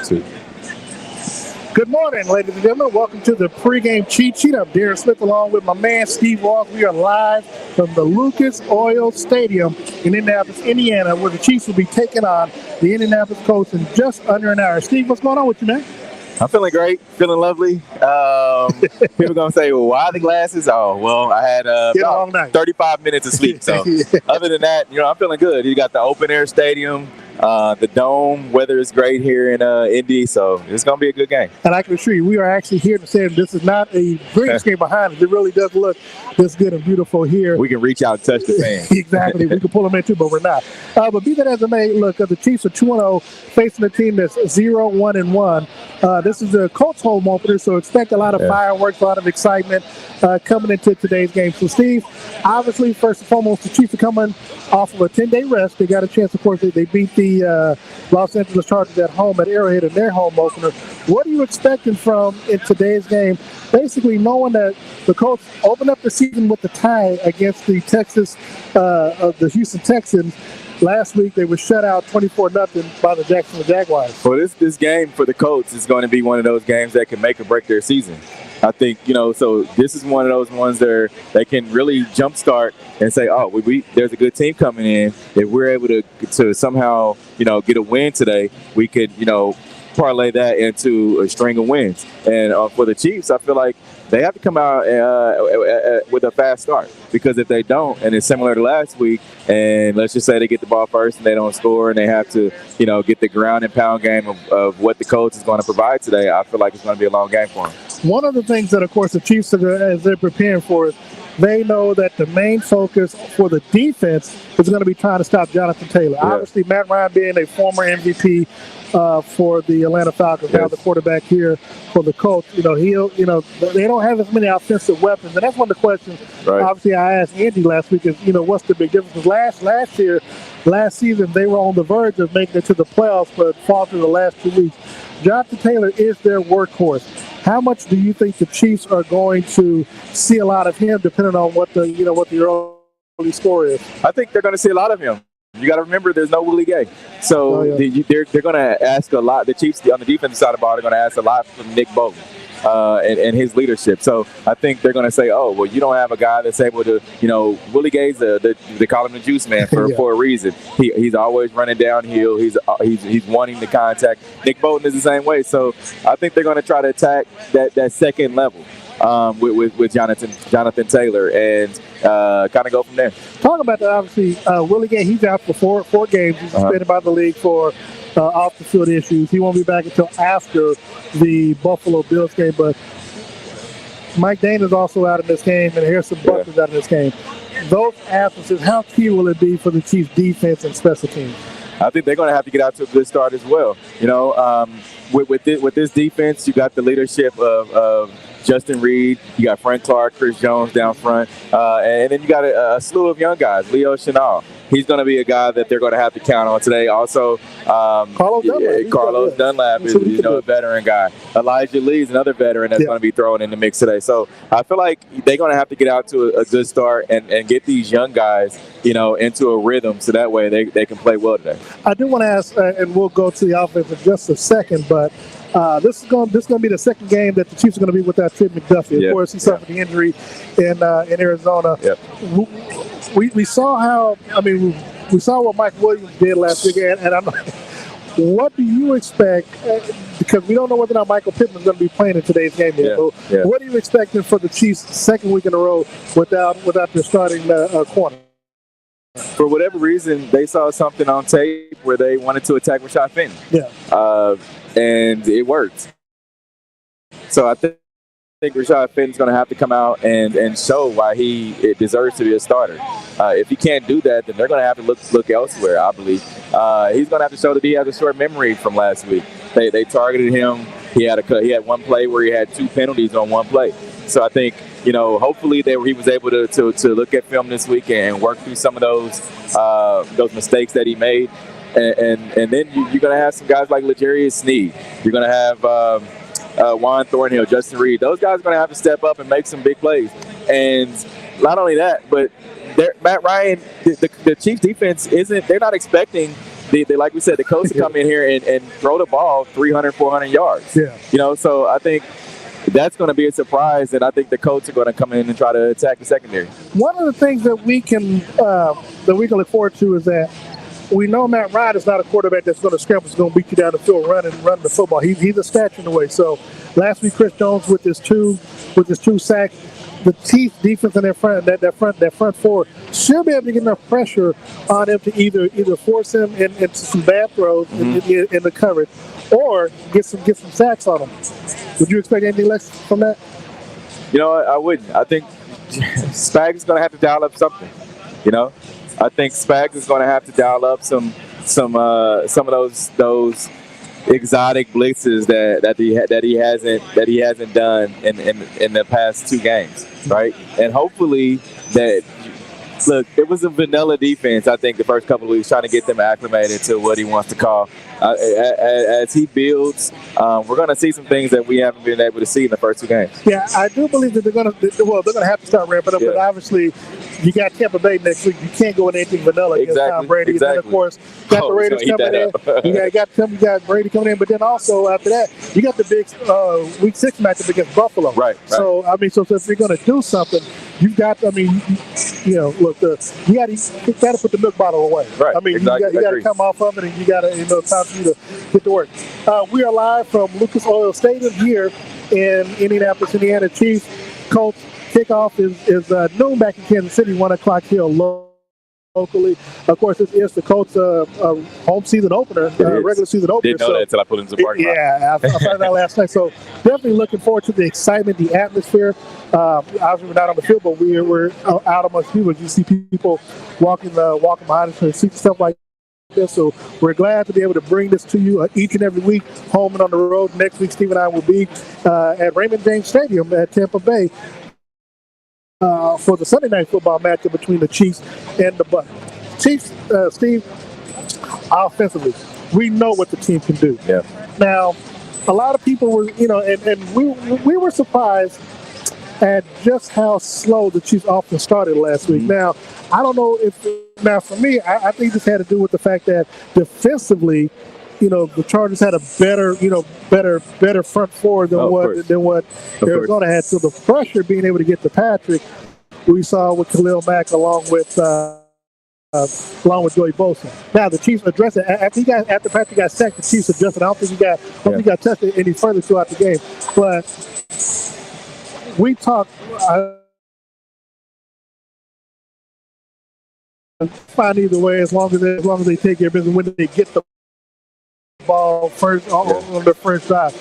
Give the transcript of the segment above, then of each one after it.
2. Good morning, ladies and gentlemen. Welcome to the pregame cheat sheet. I'm Darren Smith along with my man Steve Ross. We are live from the Lucas Oil Stadium in Indianapolis, Indiana, where the Chiefs will be taking on the Indianapolis Colts in just under an hour. Steve, what's going on with you, man? I'm feeling great, feeling lovely. People going to say, well, why the glasses? Oh, well, I had about 35 minutes of sleep. So other than that, I'm feeling good. You got the open air stadium. The dome, weather is great here in Indy, so it's going to be a good game. And I can assure you, we are actually here to say this is not a green screen behind us. It really does look this good and beautiful here. We can reach out and touch the fans. Exactly. We can pull them in too, but we're not. But be that as it may, look, the Chiefs are 2-0, facing a team that's 0-1-1. This is the Colts home opener, so expect a lot of fireworks, a lot of excitement coming into today's game. So, Steve, obviously, first and foremost, the Chiefs are coming off of a 10-day rest. They got a chance, of course, they beat the Los Angeles Chargers at home at Arrowhead in their home opener. What are you expecting from in today's game? Basically, knowing that the Colts opened up the season with the tie against the the Houston Texans. Last week, they were shut out 24-0 by the Jacksonville Jaguars. Well, this game for the Colts is going to be one of those games that can make or break their season. I think, so this is one of those ones that they can really jumpstart and say, oh, there's a good team coming in. If we're able to somehow, get a win today, we could, parlay that into a string of wins. And for the Chiefs, I feel like they have to come out with a fast start, because if they don't, and it's similar to last week, and let's just say they get the ball first and they don't score, and they have to, get the ground and pound game of what the coach is going to provide today, I feel like it's going to be a long game for them. One of the things that, of course, the Chiefs, as they're preparing for it, they know that the main focus for the defense is going to be trying to stop Jonathan Taylor. Yeah. Obviously, Matt Ryan being a former MVP for the Atlanta Falcons, now the quarterback here for the Colts. They don't have as many offensive weapons, and that's one of the questions. Right. Obviously, I asked Andy last week is, what's the big difference? Last season, they were on the verge of making it to the playoffs, but fought through the last 2 weeks. Jonathan Taylor is their workhorse. How much do you think the Chiefs are going to see a lot of him, depending on what the early score is? I think they're going to see a lot of him. You got to remember, there's no Willie Gay, so they're going to ask a lot. The Chiefs on the defensive side of the ball are going to ask a lot from Nick Bolton and his leadership. So I think they're going to say, oh, well, you don't have a guy that's able to, Willie Gay's they call him the juice man for a reason. He's always running downhill. He's wanting the contact. Nick Bolton is the same way. So I think they're going to try to attack that second level with Jonathan Taylor and kind of go from there. Talking about that, obviously, Willie Gay, he's out for four games. He's suspended by the league for off-the-field issues. He won't be back until after the Buffalo Bills game, but Mike Dana's also out in this game, and Harrison Butler's out in this game. Those absences, how key will it be for the Chiefs' defense and special teams? I think they're going to have to get out to a good start as well. With this defense, you got the leadership of Justin Reed, you got Frank Clark, Chris Jones down front, and then you got a slew of young guys. Leo Chenal, he's going to be a guy that they're going to have to count on today. Also, Carlos Dunlap is a veteran guy. Elijah Lee's another veteran that's going to be thrown in the mix today. So I feel like they're going to have to get out to a good start and get these young guys, into a rhythm, so that way they can play well today. I do want to ask, and we'll go to the offense in just a second, but this is going to be the second game that the Chiefs are going to be without Trent McDuffie. Of course, he suffered the injury in Arizona. Yep. We saw we saw what Mike Williams did last week, and I'm like, what do you expect? Because we don't know whether or not Michael Pittman's going to be playing in today's game yet. What are you expecting for the Chiefs' second week in a row without their starting corner? For whatever reason, they saw something on tape where they wanted to attack Rashad Fenton. Yeah. And it worked. So I think Rashad Fenton's going to have to come out and show why he deserves to be a starter. If he can't do that, then they're going to have to look elsewhere, I believe. He's going to have to show that he has a short memory from last week. They targeted him. He had one play where he had 2 penalties on one play. So I think, hopefully he was able to look at film this week and work through some of those mistakes that he made. And then you're going to have some guys like L'Jarius Sneed. You're going to have Juan Thornhill, Justin Reed. Those guys are going to have to step up and make some big plays. And not only that, but Matt Ryan, the Chiefs defense they're not expecting they like we said, the Colts come in here and throw the ball 300, 400 yards. Yeah. You know, so I think that's going to be a surprise, and I think the Colts are going to come in and try to attack the secondary. One of the things that we can look forward to is that we know Matt Ryan is not a quarterback that's going to scramble, is going to beat you down the field, running the football. He's a statue in the way. So last week, Chris Jones with his two sacks. The Chiefs defense in their front, that front four should be able to get enough pressure on him to either force him into some bad throws in the coverage, or get some sacks on him. Would you expect anything less from that? You know, I wouldn't. I think Spags is going to have to dial up something. You know, I think Spags is going to have to dial up some of those exotic blitzes that he hasn't done in the past 2 games, right? And hopefully that. Look, it was a vanilla defense, I think, the first couple of weeks, trying to get them acclimated to what he wants to call. As he builds, we're going to see some things that we haven't been able to see in the first 2 games. Yeah, I do believe that they're going to have to start ramping up, but obviously you got Tampa Bay next week. You can't go in anything vanilla against Tom Brady. Exactly. And then, of course, got the Raiders coming in. You got Brady coming in, but then also after that, you got the big Week 6 matchup against Buffalo. Right. So, so if you're going to do something, you've got, look, you got to put the milk bottle away. Right. You got to come off of it, and you got to, time for you to get to work. We are live from Lucas Oil Stadium here in Indianapolis, Indiana. Chiefs Colts kickoff is noon back in Kansas City, 1 o'clock here locally. Of course, this is the Colts' home season opener, regular season opener. Didn't know that until I put it into the parking lot. Yeah, I found out last night. So definitely looking forward to the excitement, the atmosphere. Obviously, we're not on the field, but we're out amongst people. You see people walking behind us and see stuff like this. So we're glad to be able to bring this to you each and every week, home and on the road. Next week, Steve and I will be at Raymond James Stadium at Tampa Bay for the Sunday night football matchup between the Chiefs and the Bucs. Chiefs, Steve, offensively, we know what the team can do. Yeah. Now, a lot of people were, and we were surprised at just how slow the Chiefs offense started last week. Now, I don't know for me, I think this had to do with the fact that defensively, the Chargers had a better front four than what Arizona had. So the pressure being able to get to Patrick, we saw with Khalil Mack along with Joey Bosa. Now the Chiefs addressed it after Patrick got sacked. The Chiefs adjusted. I don't think he got touched any further throughout the game. But we talked. Fine either way, as long as they take care of business when they get the ball first on the first drive.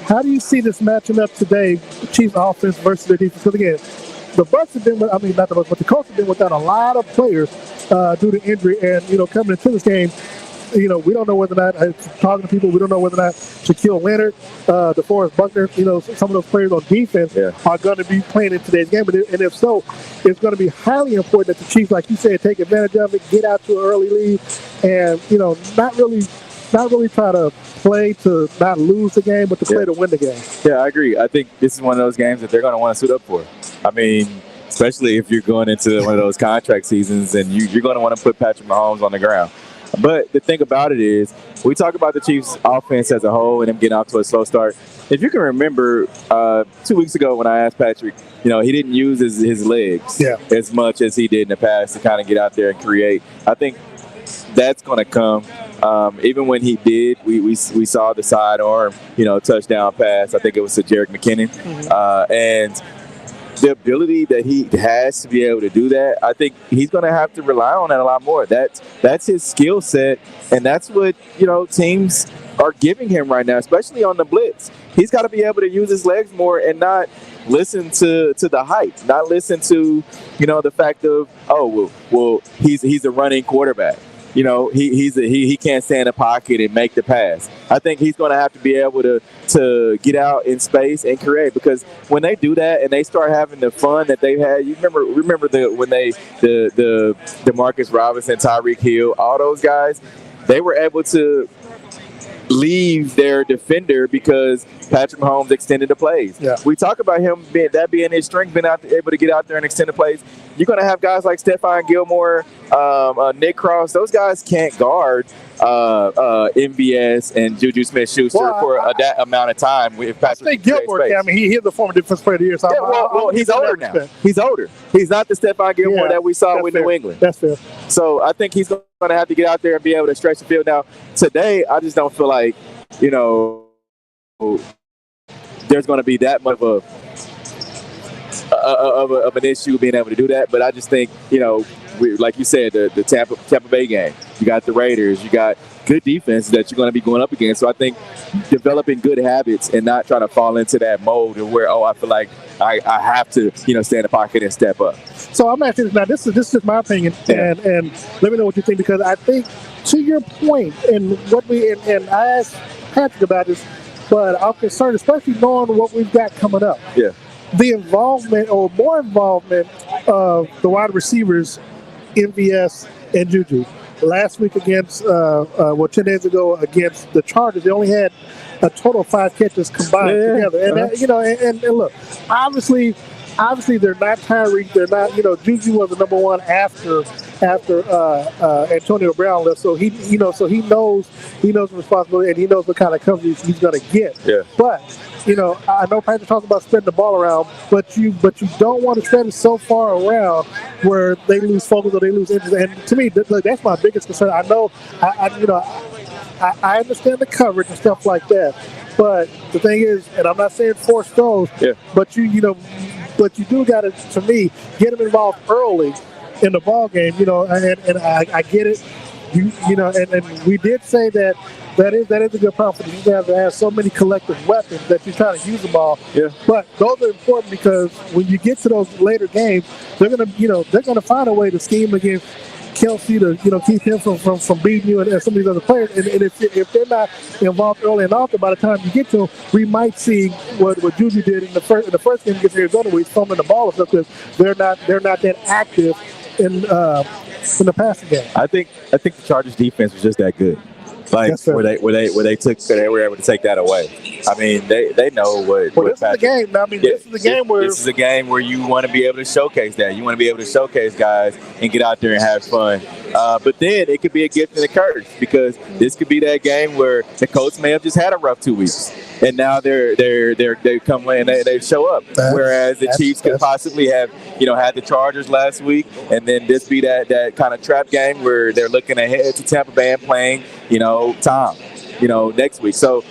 How do you see this matching up today, Chiefs offense versus their defense? Because again, the Bucs have been, not the Bucs, but the Colts have been without a lot of players due to injury, and coming into this game, we don't know whether or not, talking to people, we don't know whether or not Shaquille Leonard, DeForest Buckner, some of those players on defense are going to be playing in today's game. And if so, it's going to be highly important that the Chiefs, like you said, take advantage of it, get out to an early lead, and not really try to play to not lose the game, but to play to win the game. Yeah, I agree. I think this is one of those games that they're going to want to suit up for. I mean, especially if you're going into one of those contract seasons and you're going to want to put Patrick Mahomes on the ground. But the thing about it is, we talk about the Chiefs' offense as a whole and them getting off to a slow start. If you can remember 2 weeks ago when I asked Patrick, he didn't use his legs as much as he did in the past to kind of get out there and create. I think that's going to come. Even when he did, we saw the sidearm, touchdown pass. I think it was to Jerick McKinnon. And the ability that he has to be able to do that, I think he's going to have to rely on that a lot more. That's his skill set, and that's what teams are giving him right now, especially on the blitz. He's got to be able to use his legs more and not listen to the hype, not listen to the fact of he's a running quarterback. He can't stay in the pocket and make the pass. I think he's going to have to be able to get out in space and create, because when they do that and they start having the fun that they've had, you remember the Demarcus Robinson, Tyreek Hill, all those guys, they were able to leave their defender because Patrick Mahomes extended the plays. Yeah. We talk about him being his strength, being able to get out there and extend the plays. You're going to have guys like Stephon Gilmore, Nick Cross. Those guys can't guard MVS and Juju Smith-Schuster for that amount of time. If Patrick I think Gilmore, he is the former defensive player of the year. So he's older now. He's older. He's not the Stephon Gilmore that we saw with New England. That's fair. So I think he's going to have to get out there and be able to stretch the field. Now, today, I just don't feel like, there's going to be that much of an issue being able to do that. But I just think, like you said, the Tampa Bay game, you got the Raiders, you got good defense that you're going to be going up against. So I think developing good habits and not trying to fall into that mode of where, I feel like I have to, stay in the pocket and step up. So I'm asking this now. This is just my opinion, and let me know what you think, because I think, to your point, and I asked Patrick about this, but I'm concerned, especially knowing what we've got coming up. Yeah. The involvement or more involvement of the wide receivers, MVS and Juju. Last week against, 10 days ago against the Chargers, they only had a total of 5 catches combined together. And and look, obviously they're not Tyreek. They're not, Juju was the number one after Antonio Brown left. So he knows the responsibility, and he knows what kind of coverage he's going to get. Yeah. But, I know Patrick talks about spreading the ball around, but you don't want to spread it so far around where they lose focus or they lose interest. And to me, that's my biggest concern. I know, I understand the coverage and stuff like that, but the thing is, and I'm not saying force throws, but you do got to, to me, get them involved early in the ball game. And I get it. And we did say that is a good problem for you to have so many collective weapons that you're trying to use them all. Yeah. But those are important because when you get to those later games, they're gonna find a way to scheme against Kelsey to keep him from beating you and some of these other players. And if they're not involved early and often, by the time you get to them, we might see what Juju did in the first game against Arizona, where he's fumbling the ball and stuff because they're not that active in the passing game. I think the Chargers defense was just that good. Where they were able to take that away. I mean, they know what. Well, this is the game. I mean, this is the game where you want to be able to showcase that. You want to be able to showcase guys and get out there and have fun. But then it could be a gift and a curse, because this could be that game where the Colts may have just had a rough 2 weeks, and now they come in and they show up. Whereas the Chiefs could possibly have had the Chargers last week, and then this be that kind of trap game where they're looking ahead to Tampa Bay and playing Tom next week. So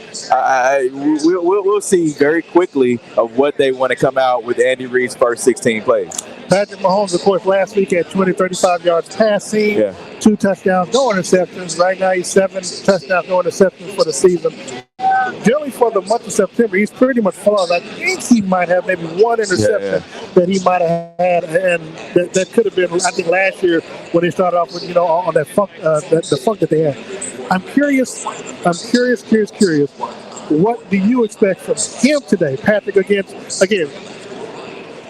we'll see very quickly of what they want to come out with Andy Reid's first 16 plays. Patrick Mahomes, of course, last week had 35 yards passing, 2 touchdowns, no interceptions. Right now he's 7 touchdowns, no interceptions for the season. Generally for the month of September, he's pretty much flawless. I think he might have maybe 1 interception that he might have had, and that could have been, I think, last year when they started off with, on that funk, the funk that they had. I'm curious. What do you expect from him today, Patrick? Again,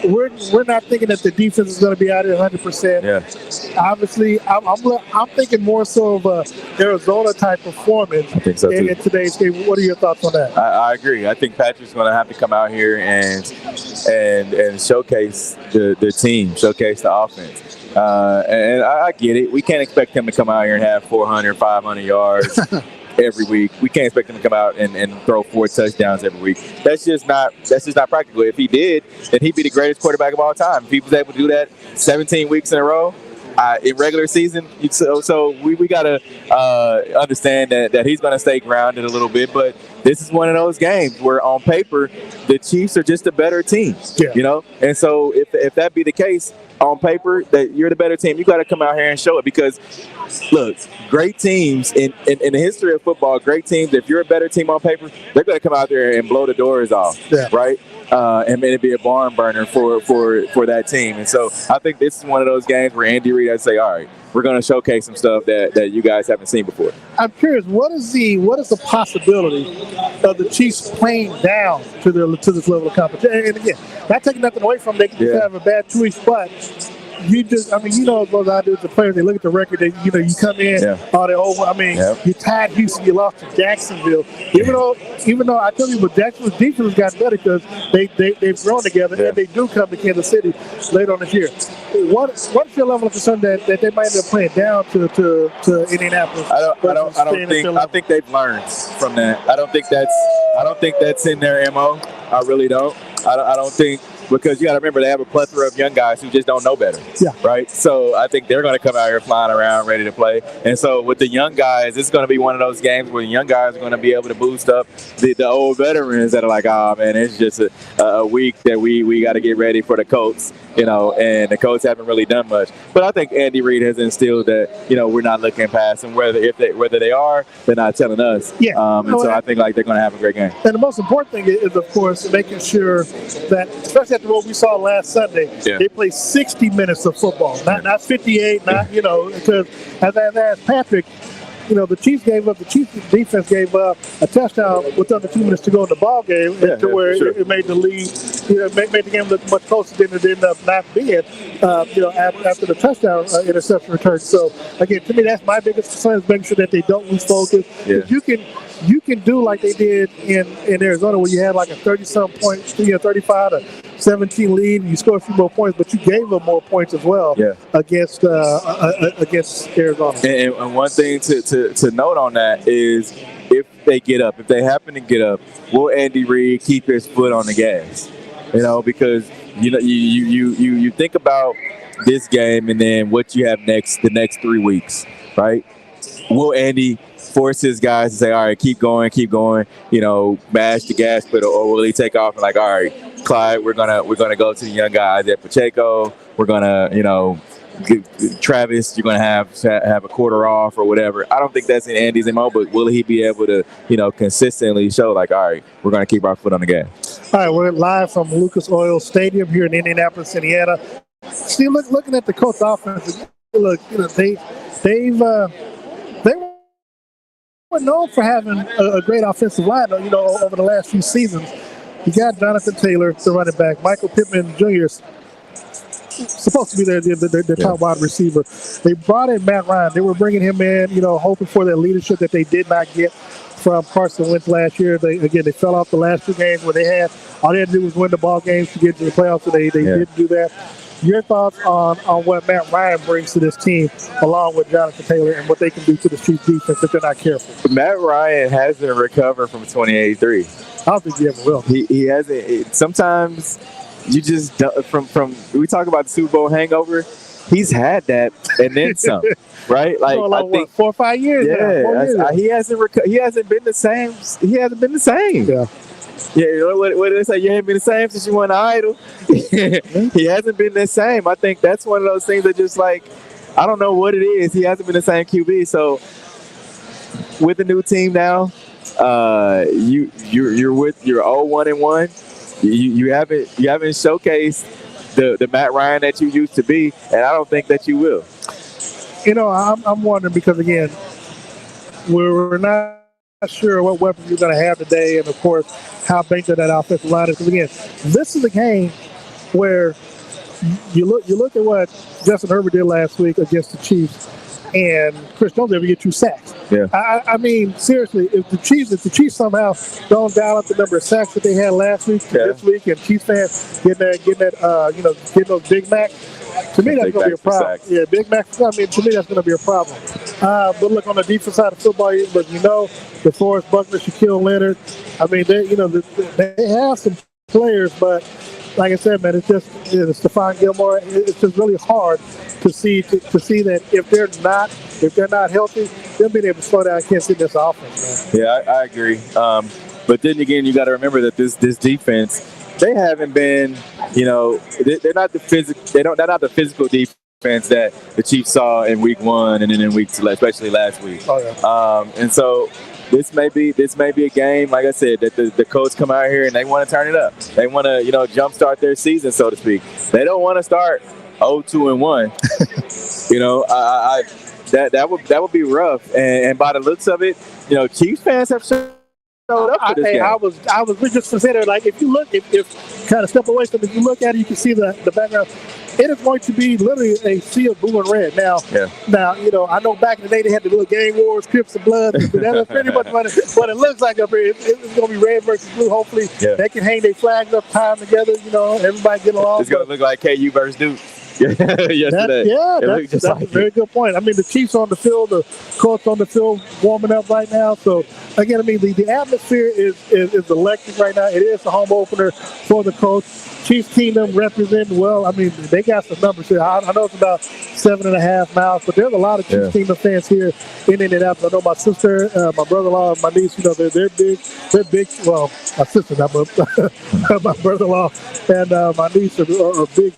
we're not thinking that the defense is going to be out at 100%. Yeah. Obviously, I'm thinking more so of a Arizona type performance. I think so too. In today's game. What are your thoughts on that? I agree. I think Patrick's going to have to come out here and showcase the team, showcase the offense. And I get it. We can't expect him to come out here and have 400, 500 yards every week. We can't expect him to come out and throw 4 touchdowns every week. That's just not practical. If he did, then he'd be the greatest quarterback of all time. If he was able to do that 17 weeks in a row in regular season, so we got to understand that he's going to stay grounded a little bit. But this is one of those games where on paper the Chiefs are just a better team, And so if that be the case, on paper that you're the better team, you got to come out here and show it, because look, great teams in the history of football, great teams, if you're a better team on paper, they're going to come out there and blow the doors off, right? And it'd be a barn burner for that team. And so I think this is one of those games where Andy Reid has to say, all right, we're going to showcase some stuff that you guys haven't seen before. I'm curious, what is the possibility of the Chiefs playing down to this level of competition? And again, not taking nothing away from them, they can just have a bad 2 weeks, but you just, I mean, you know, as well as I do as a player, they look at the record, they, you know, you come in, all they over. I mean, you tied Houston, you lost to Jacksonville. Even though I tell you, but Jacksonville's defense got better because they've grown together and they do come to Kansas City later on this year. What's your level of concern that they might end up playing down to Indianapolis? I think they've learned from that. I don't think that's in their MO. I really don't. I don't think, because you got to remember they have a plethora of young guys who just don't know better. Right. So I think they're going to come out here flying around ready to play. And so with the young guys, it's going to be one of those games where the young guys are going to be able to boost up the old veterans that are like, oh man, it's just a week that we got to get ready for the Colts. You know, and the Colts haven't really done much. But I think Andy Reid has instilled that, you know, we're not looking past them. Whether they are, they're not telling us. So I think like they're going to have a great game. And the most important thing is, of course, making sure that, especially after what we saw last Sunday, they play 60 minutes of football, not 58, not, you know, because as Patrick, you know, the Chiefs defense gave up a touchdown with under 2 minutes to go in the ball game, it made the lead, you know, made the game look much closer than it ended up not being, you know, after the touchdown interception return. So again, to me, that's my biggest concern, is making sure that they don't lose focus. You can do like they did in Arizona, where you had like a 30-some point, you know, 35 to 17 lead, and you scored a few more points, but you gave them more points as well against Arizona. And one thing to note on that is, if they happen to get up, will Andy Reid keep his foot on the gas? You know, because you know you think about this game and then what you have the next 3 weeks, right? Will Andy force his guys to say, all right, keep going, you know, mash the gas pedal, or will he take off and like, all right, Clyde, we're gonna go to the young guys at Pacheco, we're gonna, you know, Travis, you're gonna have a quarter off or whatever. I don't think that's in Andy's MO, but will he be able to, you know, consistently show like, all right, we're gonna keep our foot on the gas? All right, we're live from Lucas Oil Stadium here in Indianapolis, Indiana. See, looking at the Colts offense, look, you know, they were known for having a great offensive line, you know, over the last few seasons. You got Jonathan Taylor, the running back. Michael Pittman Jr. is supposed to be their top wide receiver. They brought in Matt Ryan. They were bringing him in, you know, hoping for that leadership that they did not get from Carson Wentz last year. They fell off the last 2 games where all they had to do was win the ball games to get to the playoffs, so they didn't do that. Your thoughts on what Matt Ryan brings to this team, along with Jonathan Taylor, and what they can do to the Chiefs defense if they're not careful? Matt Ryan hasn't recovered from 2083. I don't think he ever will. He hasn't. Sometimes you just from we talk about the Super Bowl hangover. He's had that and then some, right? Like I think 4 or 5 years. Yeah, he hasn't been the same. He hasn't been the same. Yeah. Yeah, you know what do they say? You haven't been the same since you won the Idol. He hasn't been the same. I think that's one of those things that just like, I don't know what it is. He hasn't been the same QB. So with the new team now, you're 0-1-1. You haven't showcased the Matt Ryan that you used to be, and I don't think that you will. You know, I'm wondering, because again, we're not sure what weapons you're going to have today, and of course how big that offensive line is. Because again, this is a game where you look at what Justin Herbert did last week against the Chiefs, and Chris Jones able to get 2 sacks. Yeah. I mean, seriously, if the Chiefs somehow don't dial up the number of sacks that they had last week to this week, and Chiefs fans getting those Big Macs, to me that's going to be a problem. Yeah, Big Macs. I mean, to me that's going to be a problem. But look, on the defense side of football, but DeForest Buckner, Shaquille Leonard. I mean, they have some players, but like I said, man, it's just Stephon Gilmore. It's just really hard to see that if they're not healthy, they'll be able to slow down Kansas City in this offense, man. Yeah, I agree. But then again, you got to remember that this defense, they haven't been, they're not the physical defense that the Chiefs saw in week 1 and then in week 2, especially last week. Oh, yeah. And so this may be a game, like I said, that the Colts come out here and they want to turn it up. They want to, jumpstart their season, so to speak. They don't want to start 0-2-1. That would be rough. And by the looks of it, Chiefs fans have showed up for this game. I was just considering, like, if kind of step away from it, if you look at it, you can see the background. it is going to be literally a sea of blue and red. Now, I know back in the day they had the little gang wars, Crips and Bloods. That's pretty much what it looks like up here. It's going to be red versus blue. Hopefully, they can hang their flags up, tie them together. Everybody get along. It's going to look like KU versus Duke. Yesterday. That's a very good point. I mean, the Chiefs on the field, the Colts on the field warming up right now. So, again, I mean, the atmosphere is electric right now. It is the home opener for the Colts. Chiefs Kingdom representing well. I mean, they got some numbers here. I know it's about 7.5 miles, but there's a lot of Chiefs Kingdom fans here in Indianapolis. I know my sister, my brother-in-law, my niece, they're big. Well, my sister, not my brother-in-law and my niece are big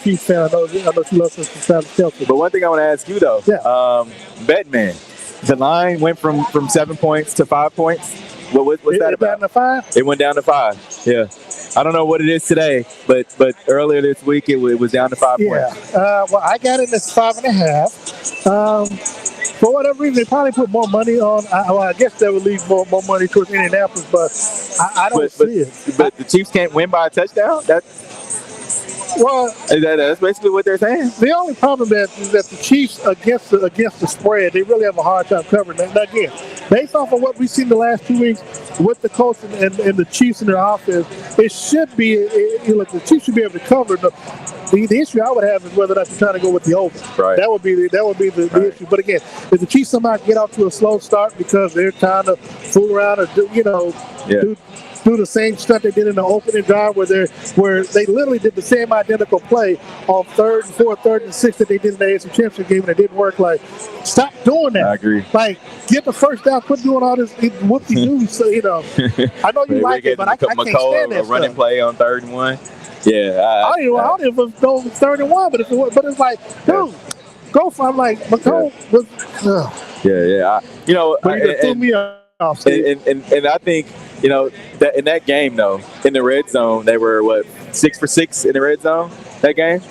Chiefs fan. I know she loves us from Chelsea. But one thing I want to ask you though, Bedman, the line went from 7 points to 5 points. What's that about? Down to 5? It went down to 5. Yeah, I don't know what it is today, but earlier this week it was down to 5 points. Well, I got it at 5.5. For whatever reason, they probably put more money on. I guess they would leave more money towards Indianapolis, but I don't see it. But the Chiefs can't win by a touchdown. That's basically what they're saying. The only problem is that the Chiefs against the spread, they really have a hard time covering that. Now, again, based off of what we've seen the last 2 weeks with the Colts and the Chiefs in their offense, it should be the Chiefs should be able to cover. The issue I would have is whether or not you're trying to go with the over. Right. That would be the issue. But again, if the Chiefs somehow get off to a slow start because they're trying to fool around or do the same stuff they did in the opening drive where they literally did the same identical play on 3rd and 4th, 3rd and 6th that they did in the AFC Championship game, and it didn't work. Like, stop doing that. I agree. Like, get the first down, quit doing all this whoop-de-doo. So, I know you like it, but I can't stand that a running stuff. Play on 3rd and 1. Yeah. I don't even know if it's 3rd and 1, but it's like, dude, go for it. I'm like, McCole was. But you threw me off. And I think, that in that game, though, in the red zone, they were, 6 for 6 in the red zone that game?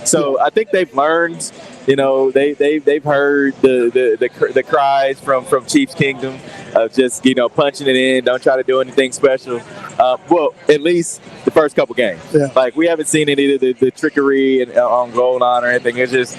So I think they've learned, they've heard the cries from Chiefs Kingdom of just, punching it in, don't try to do anything special. Well, at least the first couple games. Yeah. Like, we haven't seen any of the trickery on goal line or anything. It's just,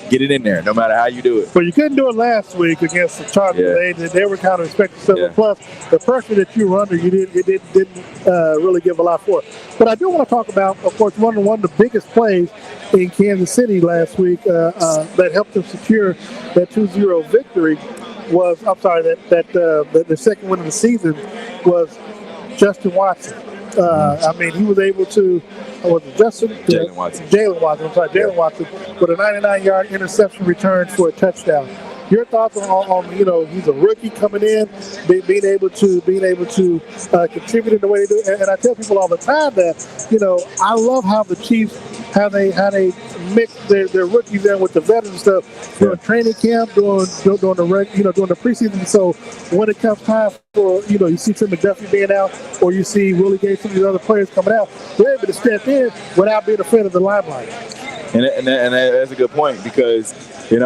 get it in there, no matter how you do it. But you couldn't do it last week against the Chargers. Yeah. They were kind of expecting something. Plus, the pressure that you were under, you didn't really give a lot for it. But I do want to talk about, of course, one of the biggest plays in Kansas City last week that helped them secure that 2-0 victory was, the second win of the season was Justin Watson. I mean, he was able to, Jalen Watson. Jalen Watson with a 99-yard interception return for a touchdown. Your thoughts on he's a rookie coming in, being able to contribute in the way they do. And I tell people all the time that I love how the Chiefs how they mix their rookies in with the veteran stuff during training camp, during the preseason. So when it comes time for you see Tim McDuffie being out, or you see Willie Gay, some of these other players coming out, they're able to step in without being afraid of the limelight. And that's a good point because they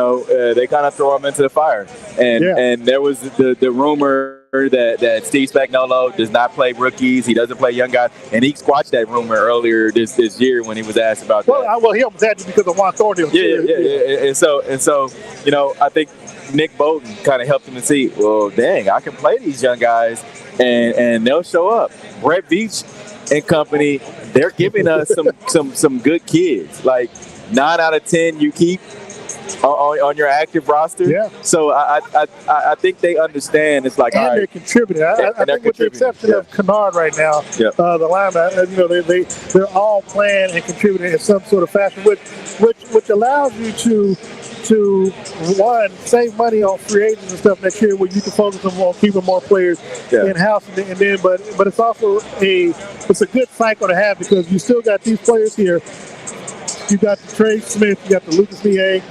kind of throw him into the fire. And there was the rumor that Steve Spagnuolo does not play rookies. He doesn't play young guys. And he squashed that rumor earlier this year when he was asked about that. Well, he almost had to because of Juan Thornhill. Yeah. And so I think Nick Bolton kind of helped him to see, well, dang, I can play these young guys and they'll show up. Brett Veach and company, they're giving us some good kids. Like 9 out of 10 you keep on your active roster. Yeah. So I think they understand. It's like, and they're contributing. I think with the exception of Kennard right now, the linebacker, they're all playing and contributing in some sort of fashion, which allows you to one, save money on free agents and stuff next year, where you can focus on keeping more players in house, and then but it's also a good cycle to have because you still got these players here. You got the Trey Smith, you got the Lucas Niang,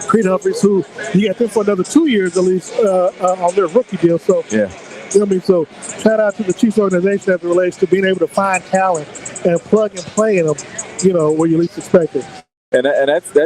Creed Humphreys, who you got them for another 2 years at least on their rookie deal. So so shout out to the Chiefs organization as it relates to being able to find talent and plug and play in them, where you least expect it. And that's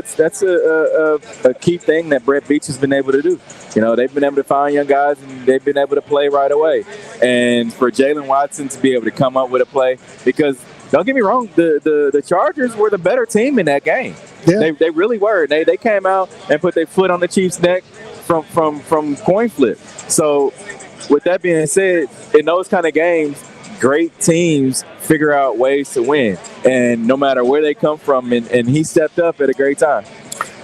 a key thing that Brett Veach has been able to do. They've been able to find young guys and they've been able to play right away. And for Jalen Watson to be able to come up with a play, because don't get me wrong, the Chargers were the better team in that game. Yeah. They really were. They came out and put their foot on the Chiefs' neck from coin flip. So with that being said, in those kind of games, great teams figure out ways to win. And no matter where they come from, and he stepped up at a great time.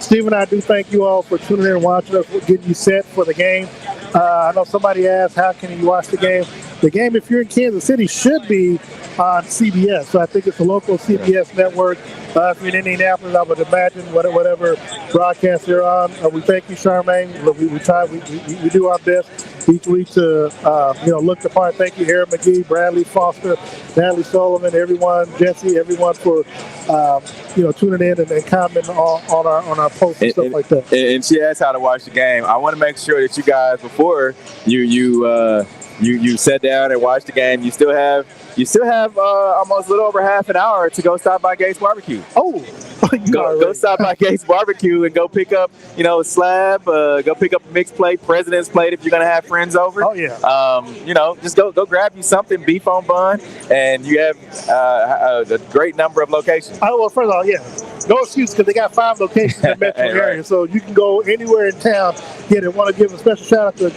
Stephen, I do thank you all for tuning in and watching us, getting you set for the game. I know somebody asked, how can you watch the game? The game, if you're in Kansas City, should be on CBS. So I think it's a local CBS network. If you're in Indianapolis, I would imagine whatever broadcast you're on. We thank you, Charmaine. We do our best each week to look the part. Thank you, Aaron McGee, Bradley Foster, Natalie Sullivan, everyone, Jesse, everyone for tuning in and commenting on our posts and stuff like that. And she asked how to watch the game. I want to make sure that you guys, before you sat down and watched the game, you still have almost a little over half an hour to go stop by Gates Barbecue. Oh, go stop by Gates Barbecue and go pick up, a slab, go pick up a mixed plate, president's plate if you're going to have friends over. Oh, yeah. Just go grab you something, beef on bun, and you have a great number of locations. Oh, well, first of all, yeah. No excuse, because they got 5 locations in the metro area, right. So you can go anywhere in town. I want to give a special shout out to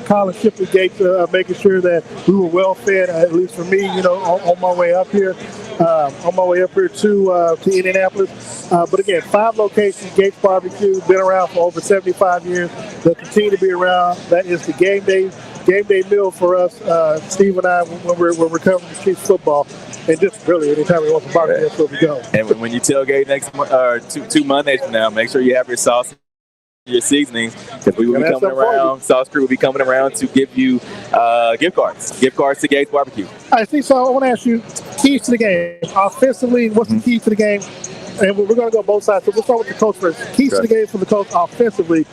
Colin Shipley Gates, making sure that we were well fed, at least for me, on my way up here. To Indianapolis. But again, 5 locations, Gates Barbecue, been around for over 75 years. They'll continue to be around. That is the game day meal for us, Steve and I, when we're covering the Chiefs football. And just really, anytime we want to barbecue, that's where we go. And when you tailgate next month, or 2 Mondays from now, make sure you have your sauce, your seasonings, because we will be coming around. Sauce Crew will be coming around to give you gift cards to Gates Barbecue. All right, Steve, so I want to ask you, keys to the game. Offensively, what's the key to the game? And we're going to go both sides. So we'll start with the Colts first. Keys to the game for the Colts offensively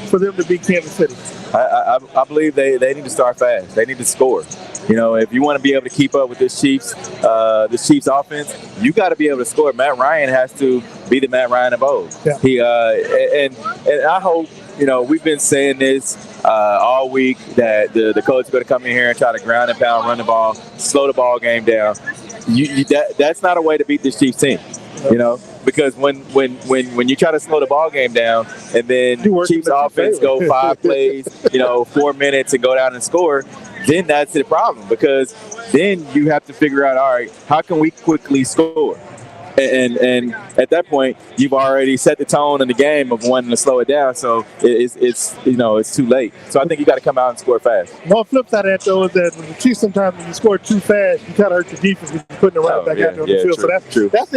for them to beat Kansas City. I believe they need to start fast. They need to score. If you want to be able to keep up with this Chiefs offense, you got to be able to score. Matt Ryan has to be the Matt Ryan of old. Yeah. And I hope, we've been saying this all week, that the coach is going to come in here and try to ground and pound, run the ball, slow the ball game down. That's not a way to beat this Chiefs team. Because when you try to slow the ball game down and then Chiefs offense go 5 plays, 4 minutes and go down and score, then that's the problem, because then you have to figure out, all right, how can we quickly score? And at that point, you've already set the tone in the game of wanting to slow it down. So it's too late. So I think you got to come out and score fast. One flip side of that, though, is that when the Chiefs, sometimes when you score too fast, you kind of hurt your defense because you're putting it right back out there on the field. True, so that's true. That's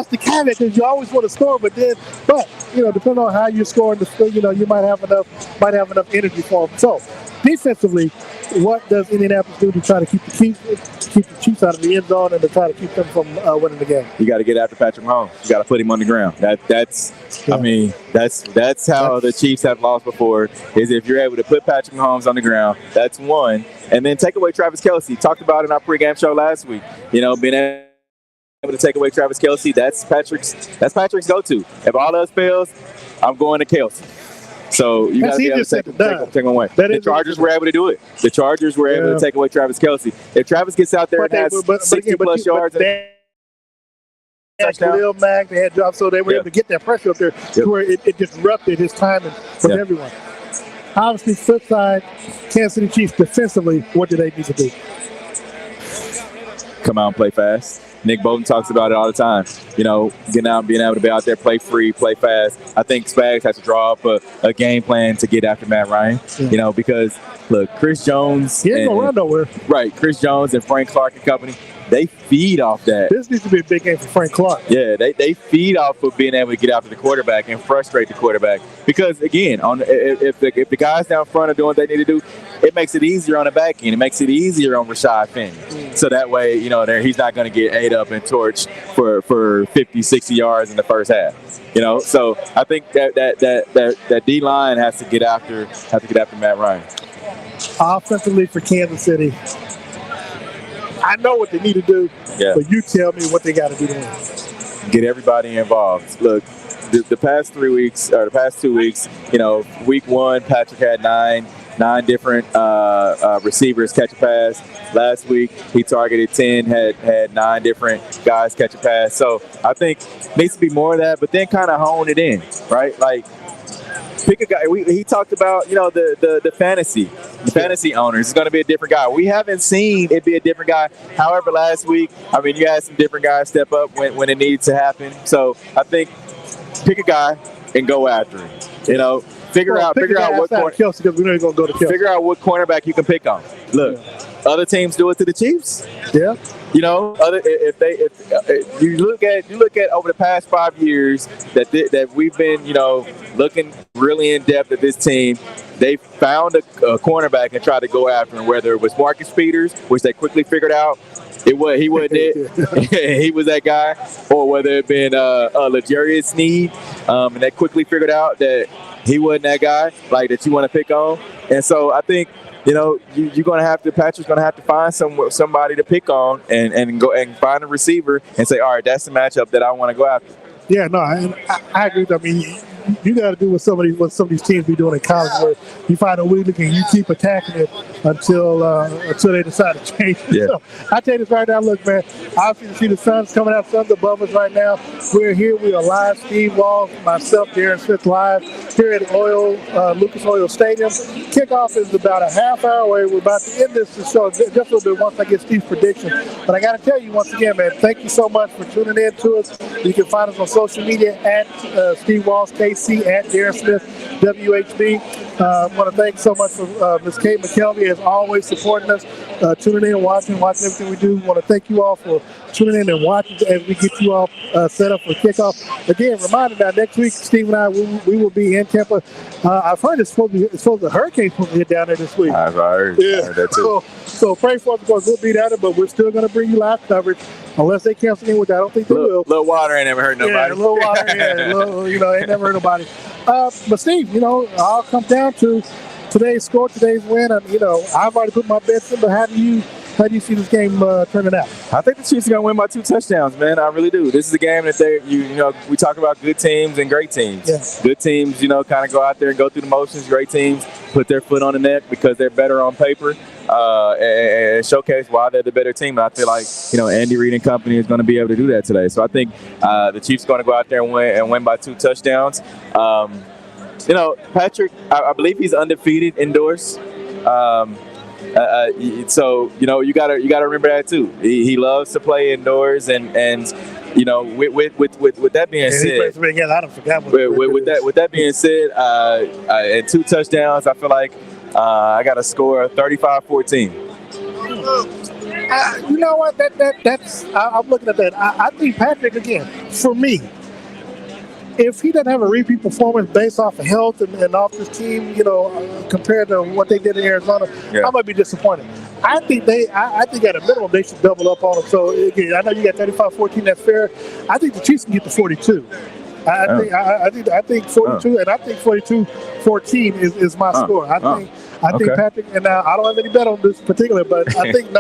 the caveat, because you always want to score, but depending on how you're scoring, you might have enough energy for them. So defensively, what does Indianapolis do to try to keep the Chiefs out of the end zone and to try to keep them from winning the game? You got to get after Patrick Mahomes. You got to put him on the ground. That's how the Chiefs have lost before, is if you're able to put Patrick Mahomes on the ground. That's one. And then take away Travis Kelce. Talked about it in our pregame show last week. Being able to take away Travis Kelce, that's Patrick's go-to. If all else fails, I'm going to Kelce. So you got to be able to take him away. The Chargers were able to do it. The Chargers were able to take away Travis Kelce. If Travis gets out there and has 60-plus yards, they had Khalil Mack, they had Job, so they were able to get that pressure up there to where it disrupted his timing from everyone. Obviously, flip side, Kansas City Chiefs defensively, what do they need to do? Come out and play fast. Nick Bolton talks about it all the time. Getting out and being able to be out there, play free, play fast. I think Spags has to draw up a game plan to get after Matt Ryan. Because look, Chris Jones. He ain't gonna run nowhere. Right, Chris Jones and Frank Clark and company. They feed off that. This needs to be a big game for Frank Clark. Yeah, they feed off of being able to get after the quarterback and frustrate the quarterback. Because again, if the guys down front are doing what they need to do, it makes it easier on the back end. It makes it easier on Rashad Penny. So that way, he's not going to get ate up and torched for 50, 60 yards in the first half. So I think that D line has to get after Matt Ryan. Offensively for Kansas City, I know what they need to do, but you tell me what they got to do to win. Get everybody involved. Look, the past 3 weeks, or the past 2 weeks, week 1, Patrick had 9. 9 different receivers catch a pass. Last week, he targeted 10, had 9 different guys catch a pass. So I think needs to be more of that, but then kind of hone it in, right? Like, pick a guy. He talked about, the fantasy owners. It's going to be a different guy. We haven't seen it be a different guy. However, last week, I mean, you had some different guys step up when it needed to happen. So I think pick a guy and go after him. Figure out what Kelsey, because we know you're going to go to Kelsey. Figure out what cornerback you can pick on. Look, other teams do it to the Chiefs. Yeah. If you look at over the past 5 years that we've been, looking really in depth at this team, they found a cornerback and tried to go after him. Whether it was Marcus Peters, which they quickly figured out he wasn't it, he was that guy, or whether it been L'Jarius Sneed, and they quickly figured out that he wasn't that guy like that you want to pick on. And so I think, you're going to have to, Patrick's going to have to find somebody to pick on and go and find a receiver and say, all right, that's the matchup that I want to go after. Yeah, no, I agree. I mean, you got to do what some of these teams be doing in college, where you find a weakness and you keep attacking it until they decide to change it. Yeah. So I tell you this right now, look, man, obviously you see the sun's coming out, sun's above us right now. We're here, we are live. Steve Walls, myself, Darren Smith, live here at Lucas Oil Stadium. Kickoff is about a half hour away. We're about to end this show just a little bit once I get Steve's prediction. But I got to tell you once again, man, thank you so much for tuning in to us. You can find us on social media at Steve Walls KC, at Darren Smith WHB. I want to thank so much for Ms. Kate McKelvey, as always, supporting us, tuning in and watching everything we do. I want to thank you all for tuning in and watching as we get you all set up for kickoff. Again, reminder that next week, Steve and I, we will be in Tampa. I've heard it's supposed to the hurricane's supposed to get down there this week. I've heard. Yeah. I heard that too. So pray for us, because we'll be down there, but we're still going to bring you live coverage unless they cancel anything, which I don't think they will. Little water ain't never hurt nobody. Yeah, a little water, ain't never hurt nobody. But Steve, all comes down to today's score, today's win. And, I've already put my bets in, but how do you see this game turning out? I think the Chiefs are going to win by 2 touchdowns, man. I really do. This is a game that we talk about good teams and great teams. Yeah. Good teams, kind of go out there and go through the motions. Great teams put their foot on the neck because they're better on paper and showcase why they're the better team. And I feel like, Andy Reid and company is going to be able to do that today. So I think the Chiefs are going to go out there and win by 2 touchdowns. Patrick, I believe he's undefeated indoors. So you gotta remember that too. He loves to play indoors, and with that being said, with that being said, and 2 touchdowns, I feel like I got to score 35-14. You know what? That's I'm looking at that. I think Patrick, again, for me, if he doesn't have a repeat performance based off of health and off this team, compared to what they did in Arizona, I might be disappointed. I think at a minimum they should double up on them. So again, I know you got 35-14. That's fair. I think the Chiefs can get to 42. I think 42, and I think 42-14 is my score. I think Patrick, and I don't have any bet on this particular, but I think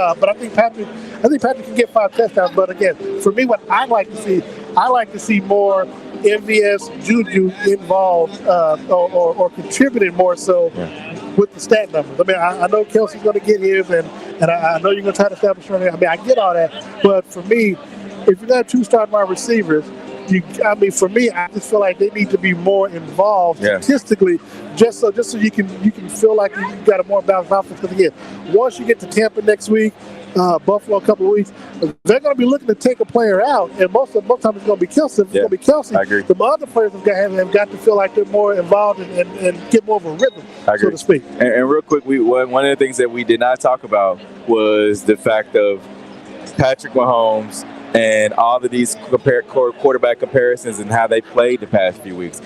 Patrick can get 5 touchdowns. But again, for me, what I like to see more MVS, Juju involved or contributed more so with the stat numbers. I mean, I know Kelsey's going to get his, and I know you're going to try to establish running. I mean, I get all that, but for me, if you got 2 starting wide receivers, for me, I just feel like they need to be more involved statistically, just so you can feel like you got a more balanced offense. Because again, once you get to Tampa next week, Buffalo a couple of weeks, they're going to be looking to take a player out, and most of the time it's going to be Kelsey. It's going to be Kelsey. I agree. The other players have got to feel like they're more involved and get more of a rhythm, so to speak. And real quick, one of the things that we did not talk about was the fact of Patrick Mahomes and all of these quarterback comparisons and how they played the past few weeks.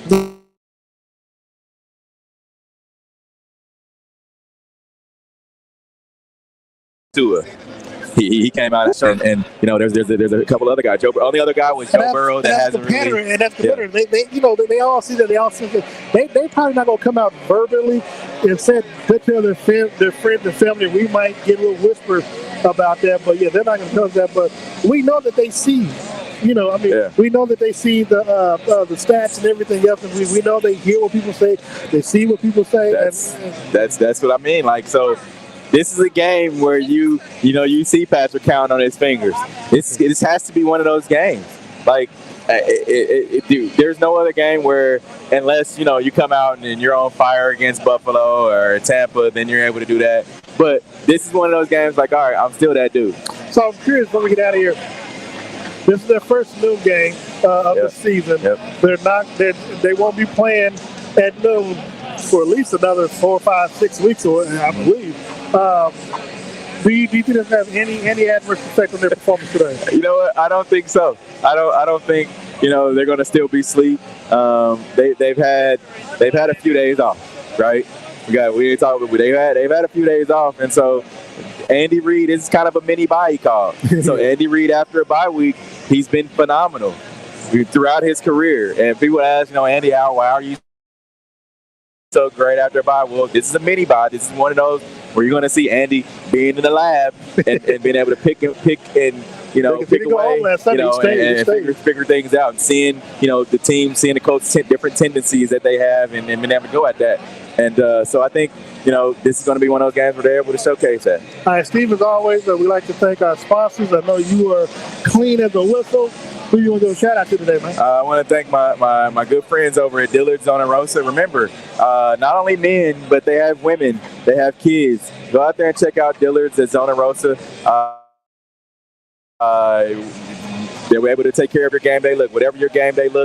Tua. He came out and there's a couple other guys. The only other guy was Joe Burrow that hasn't really. And that's the better. They all see that. They all see that. They probably not gonna come out verbally and they tell their friends and family. We might get a little whisper about that, but they're not gonna tell us that. But we know that they see we know that they see the stats and everything else, and we know they hear what people say, they see what people say. That's what I mean. Like, so this is a game where you see Patrick count on his fingers. This has to be one of those games. Like, dude, there's no other game where, unless you come out and you're on fire against Buffalo or Tampa, then you're able to do that. But this is one of those games. Like, all right, I'm still that dude. So I'm curious when we get out of here. This is their first noon game of the season. Yep. They won't be playing at noon for at least another 4, 5, 6 weeks, I believe. Do you think it'll have any adverse effect on their performance today? You know what? I don't think so. I don't think they're going to still be asleep. They've had a few days off, right? They've had a few days off, and so Andy Reid is kind of a mini bye, he called. So Andy Reid, after a bye week, he's been phenomenal throughout his career. And people ask, Andy, why are you so great after a bye? Well, this is a mini bye. This is one of those where you're going to see Andy being in the lab and being able to pick and pick away, and figure things out, and seeing the team, seeing the Colts' different tendencies that they have, and being able to go at that. And so I think this is going to be one of those games where they're able to showcase that. All right, Steve, as always, we like to thank our sponsors. I know you are clean as a whistle. Who you want to do a shout out to today, man? I want to thank my good friends over at Dillard's Zona Rosa. Remember, not only men, but they have women, they have kids. Go out there and check out Dillard's at Zona Rosa. They were able to take care of your game day look. Whatever your game day would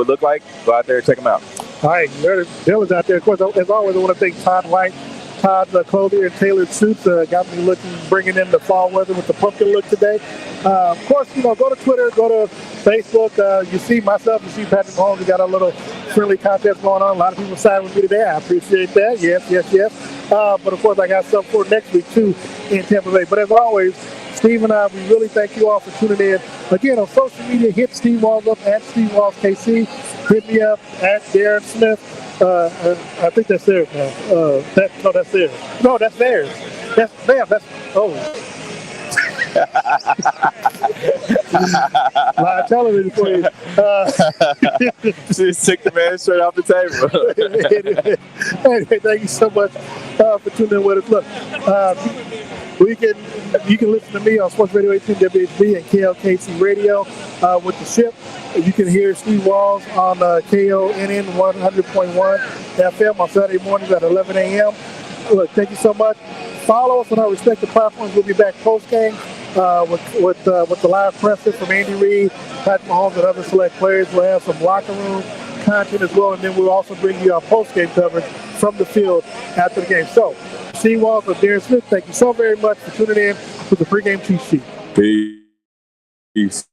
look like, go out there and check them out. All right, Dillard's out there. Of course, as always, I want to thank Todd White. Todd's clothing and tailored suits got me bringing in the fall weather with the pumpkin look today. Of course, go to Twitter, go to Facebook. You see myself, you see Patrick Mahomes. We got a little friendly contest going on. A lot of people signed with me today. I appreciate that. Yes. But of course, I got stuff for next week too in Tampa Bay. But as always, Steve and I, we really thank you all for tuning in. Again, on social media, hit Steve Walls up at Steve Walls KC. Hit me up at Darren Smith. I think that's theirs now. That's theirs. No, that's theirs. Live television for you. Just took the man straight off the table. Hey, thank you so much for tuning in with us. Look, you can listen to me on Sports Radio 18 WHB and KLKC Radio with the ship. You can hear Steve Walls on KONN 100.1 FM on Saturday mornings at 11 a.m. Look, thank you so much. Follow us on our respective platforms. We'll be back post-game with the live presser from Andy Reid, Patrick Mahomes, and other select players. We'll have some locker room content as well, and then we'll also bring you our post-game coverage from the field after the game. So, Steve Walls and Darren Smith, thank you so very much for tuning in to the pregame cheat sheet. Peace.